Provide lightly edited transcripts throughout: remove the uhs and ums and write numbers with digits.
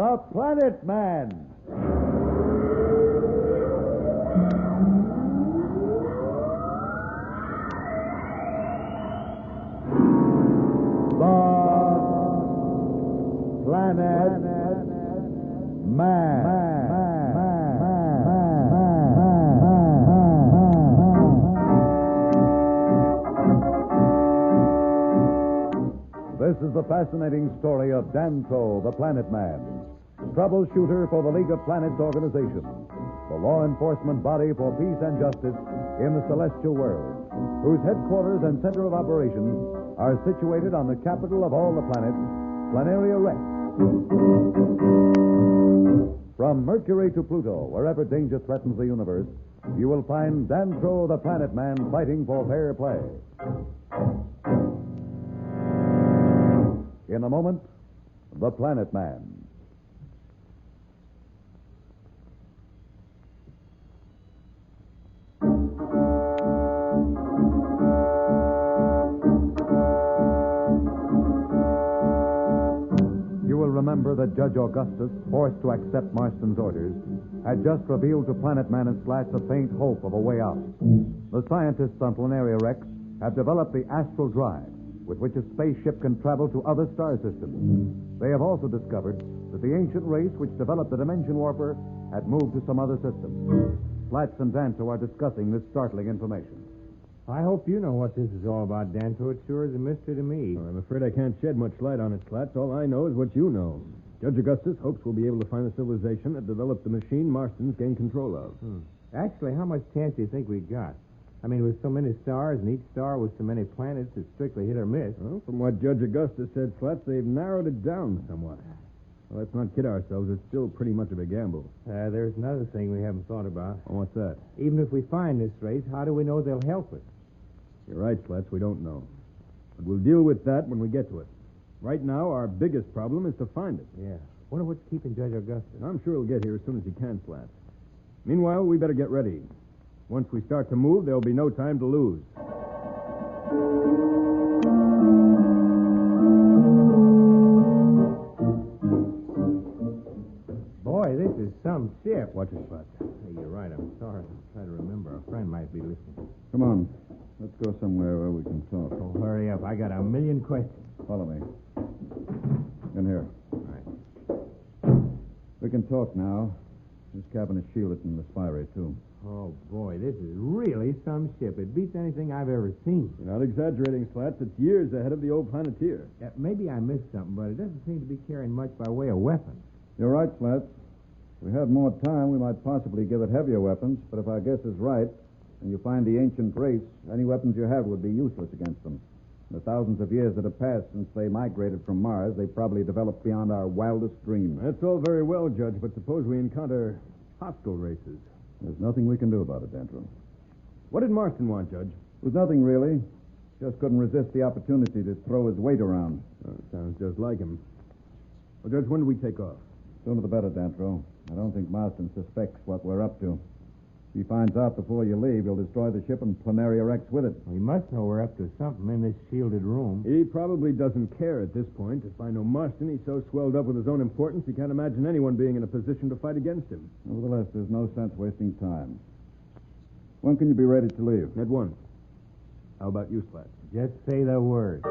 The Planet Man. Planet Man. This is the fascinating story of Danto, the Planet Man, troubleshooter for the League of Planets organization, the law enforcement body for peace and justice in the celestial world, whose headquarters and center of operations are situated on the capital of all the planets, Planaria Rex. From Mercury to Pluto, wherever danger threatens the universe, you will find Danto, the Planet Man, fighting for fair play. In a moment, The Planet Man. You will remember that Judge Augustus, forced to accept Marston's orders, had just revealed to Planet Man and Slats a faint hope of a way out. The scientists on Planaria Rex have developed the astral drive, with which a spaceship can travel to other star systems. They have also discovered that the ancient race which developed the dimension warper had moved to some other system. Slats and Danto are discussing this startling information. I hope you know what this is all about, Danto. It sure is a mystery to me. Well, I'm afraid I can't shed much light on it, Slats. All I know is what you know. Judge Augustus hopes we'll be able to find the civilization that developed the machine Marston's gained control of. Actually, how much chance do you think we got? I mean, with so many stars and each star with so many planets, it's strictly hit or miss. Well, from what Judge Augustus said, Slats, they've narrowed it down somewhat. Well, let's not kid ourselves. It's still pretty much of a gamble. There's another thing we haven't thought about. Oh, what's that? Even if we find this race, how do we know they'll help us? You're right, Slats. We don't know. But we'll deal with that when we get to it. Right now, our biggest problem is to find it. Yeah. Wonder what's keeping Judge Augustus. I'm sure he'll get here as soon as he can, Slats. Meanwhile, we better get ready. Once we start to move, there'll be no time to lose. Boy, this is some ship. Watch it, Slats. Hey, you're right. I'm sorry. I'm trying to remember. A friend might be listening. Come on. Let's go somewhere where we can talk. Oh, hurry up. I got a million questions. Follow me. In here. All right. We can talk now. This cabin is shielded from the spy ray, too. Oh, boy, this is really some ship. It beats anything I've ever seen. You're not exaggerating, Slats. It's years ahead of the old Planeteer. Maybe I missed something, but it doesn't seem to be carrying much by way of weapons. You're right, Slats. If we had more time, we might possibly give it heavier weapons, but if our guess is right, and you find the ancient race, any weapons you have would be useless against them. In the thousands of years that have passed since they migrated from Mars, they probably developed beyond our wildest dreams. That's all very well, Judge, but suppose we encounter hostile races. There's nothing we can do about it, Danto. What did Marston want, Judge? It was nothing, really. Just couldn't resist the opportunity to throw his weight around. Oh, sounds just like him. Well, Judge, when do we take off? Sooner the better, Danto. I don't think Marston suspects what we're up to. If he finds out before you leave, he'll destroy the ship and Planaria Rex with it. We must know we're up to something in this shielded room. He probably doesn't care at this point. If I know Marston, he's so swelled up with his own importance, he can't imagine anyone being in a position to fight against him. Nevertheless, there's no sense wasting time. When can you be ready to leave? At once. How about you, Slats? Just say the word.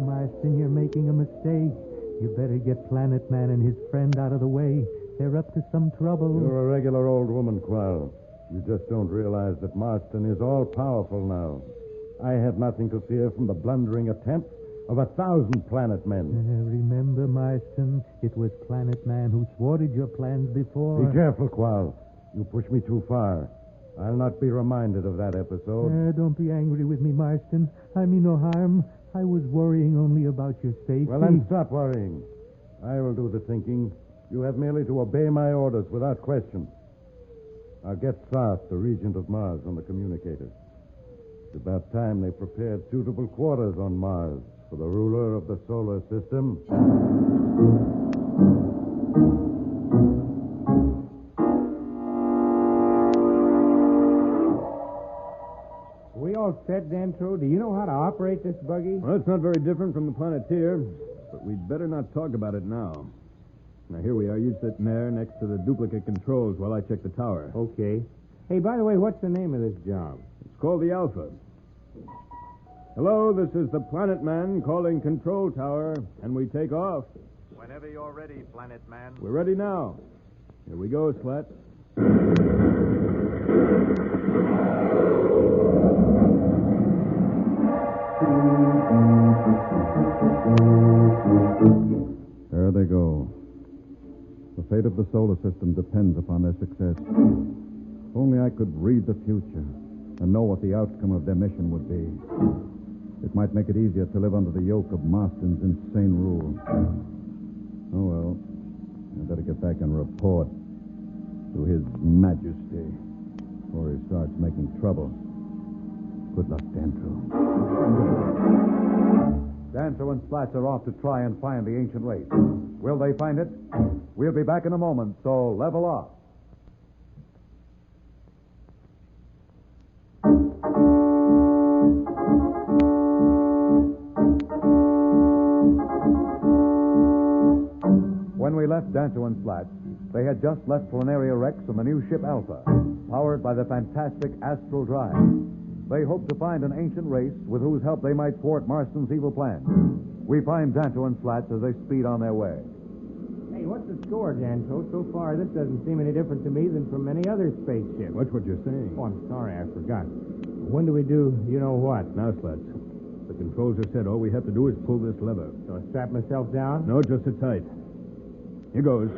Marston, you're making a mistake. You better get Planet Man and his friend out of the way. They're up to some trouble. You're a regular old woman, Qual. You just don't realize that Marston is all-powerful now. I have nothing to fear from the blundering attempts of 1,000 Planet Men. Remember, Marston, it was Planet Man who thwarted your plans before. Be careful, Qual. You push me too far. I'll not be reminded of that episode. Don't be angry with me, Marston. I mean no harm. I was worrying only about your safety. Well, then stop worrying. I will do the thinking. You have merely to obey my orders without question. I'll get Sarth, the regent of Mars, on the communicator. It's about time they prepared suitable quarters on Mars for the ruler of the solar system. all set, Dantro? Do you know how to operate this buggy? Well, it's not very different from the Planeteer, but we'd better not talk about it now. Now, here we are. You sitting there next to the duplicate controls while I check the tower. Okay. Hey, by the way, what's the name of this job? It's called the Alpha. Hello, this is the Planet Man calling Control Tower, and we take off. Whenever you're ready, Planet Man. We're ready now. Here we go, Slat. There they go. The fate of the solar system depends upon their success. If only I could read the future and know what the outcome of their mission would be. It might make it easier to live under the yoke of Marston's insane rule. Oh, well. I better get back and report to His Majesty before he starts making trouble. Good luck, Dantro. Dancer and Slats are off to try and find the ancient race. Will they find it? We'll be back in a moment, so level off. When we left Dancer and Slats, they had just left Planaria Rex and the new ship Alpha, powered by the fantastic Astral Drive. They hoped to find an ancient race with whose help they might thwart Marston's evil plan. We find Danto and Slats as they speed on their way. Hey, what's the score, Danto? So far, this doesn't seem any different to me than from any other spaceship. Watch what you're saying. Oh, I'm sorry, I forgot. When do we do you-know-what? Now, Slats. The controls are set. All we have to do is pull this lever. So I strap myself down? No, just sit tight. Here goes.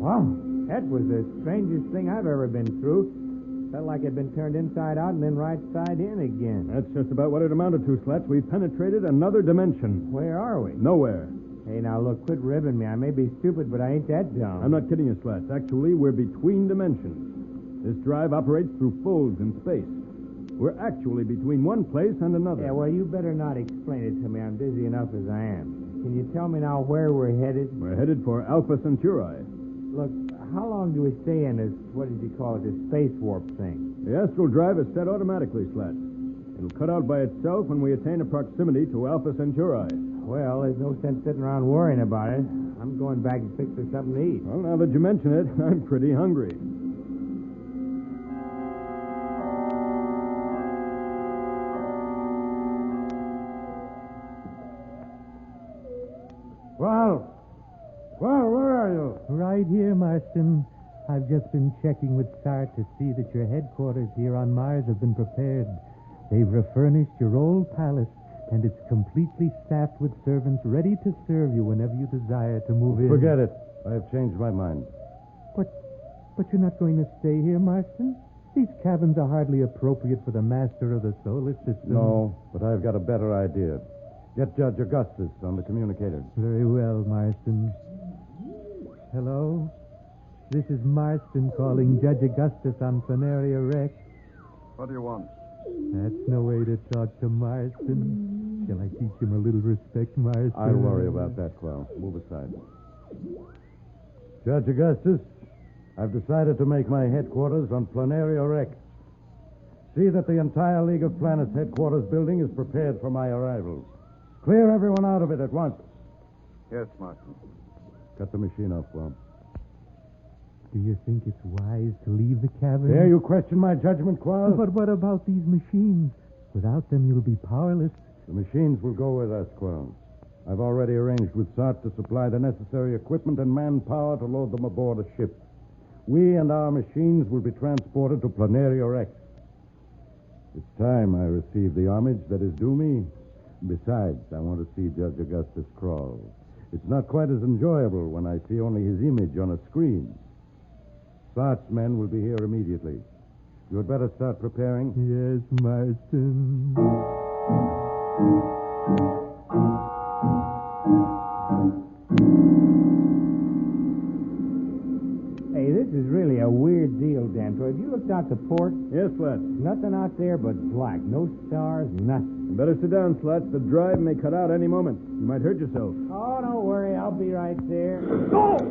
Wow, that was the strangest thing I've ever been through. Felt like I'd been turned inside out and then right side in again. That's just about what it amounted to, Slats. We've penetrated another dimension. Where are we? Nowhere. Hey, now look, quit ribbing me. I may be stupid, but I ain't that dumb. I'm not kidding you, Slats. Actually, we're between dimensions. This drive operates through folds in space. We're actually between one place and another. Yeah, well, you better not explain it to me. I'm busy enough as I am. Can you tell me now where we're headed? We're headed for Alpha Centauri. Look, how long do we stay in this, what did you call it, this space warp thing? The astral drive is set automatically, Slats. It'll cut out by itself when we attain a proximity to Alpha Centauri. Well, there's no sense sitting around worrying about it. I'm going back and fix us something to eat. Well, now that you mention it, I'm pretty hungry. Well, where are you? Right here, Marston. I've just been checking with SART to see that your headquarters here on Mars have been prepared. They've refurnished your old palace, and it's completely staffed with servants ready to serve you whenever you desire to move in. Forget it. I've changed my mind. But you're not going to stay here, Marston? These cabins are hardly appropriate for the master of the solar system. No, but I've got a better idea. Get Judge Augustus on the communicator. Very well, Marston. Hello? This is Marston calling Judge Augustus on Planaria Rex. What do you want? That's no way to talk to Marston. Shall I teach him a little respect, Marston? I'll worry about that, Quell. Move aside. Judge Augustus, I've decided to make my headquarters on Planaria Rex. See that the entire League of Planets headquarters building is prepared for my arrival. Clear everyone out of it at once. Yes, Marston. Cut the machine off, Quell. Do you think it's wise to leave the cabin? Dare you question my judgment, Quell? But what about these machines? Without them, you'll be powerless. The machines will go with us, Quell. I've already arranged with SART to supply the necessary equipment and manpower to load them aboard a ship. We and our machines will be transported to Planaria Rex. It's time I receive the homage that is due me. Besides, I want to see Judge Augustus crawl. It's not quite as enjoyable when I see only his image on a screen. SART's men will be here immediately. You had better start preparing. Yes, Marston. Hey, this is really a weird deal, Danto. Have you looked out the port? Yes, Slats. Nothing out there but black. No stars, nothing. You better sit down, Slats. The drive may cut out any moment. You might hurt yourself. Oh, don't worry. I'll be right there. Oh!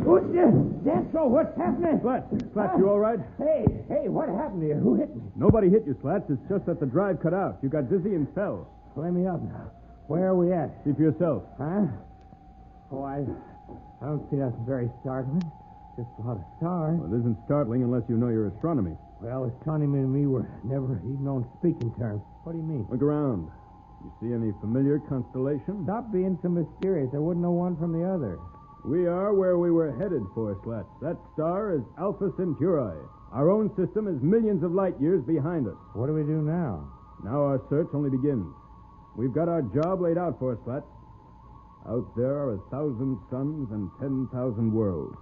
What's this? Dentro, what's happening? Slats, you all right? Hey, what happened to you? Who hit me? Nobody hit you, Slats. It's just that the drive cut out. You got dizzy and fell. Let me up now. Where are we at? See for yourself. Huh? Oh, I don't see nothing very startling. Just a lot of stars. Well, it isn't startling unless you know your astronomy. Well, astronomy and me were never even on speaking terms. What do you mean? Look around. You see any familiar constellation? Stop being so mysterious. I wouldn't know one from the other. We are where we were headed for, Slats. That star is Alpha Centauri. Our own system is millions of light years behind us. What do we do now? Now our search only begins. We've got our job laid out for us, Slats. Out there are 1,000 suns and 10,000 worlds.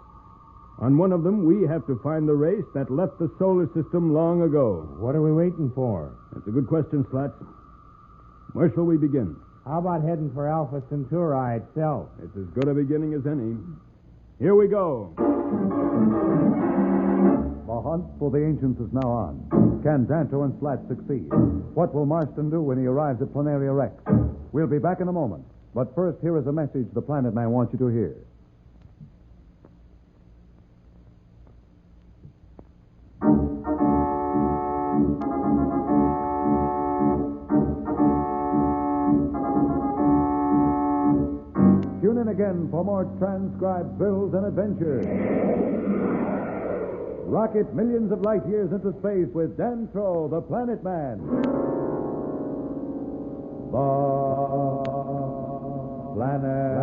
On one of them, we have to find the race that left the solar system long ago. What are we waiting for? That's a good question, Slats. Where shall we begin? How about heading for Alpha Centauri itself? It's as good a beginning as any. Here we go. The hunt for the ancients is now on. Can Danto and Slats succeed? What will Marston do when he arrives at Planaria Rex? We'll be back in a moment. But first, here is a message the Planet Man wants you to hear. Tune in again for more transcribed thrills and adventures. Rocket millions of light years into space with Dantro, the Planet Man. The Planet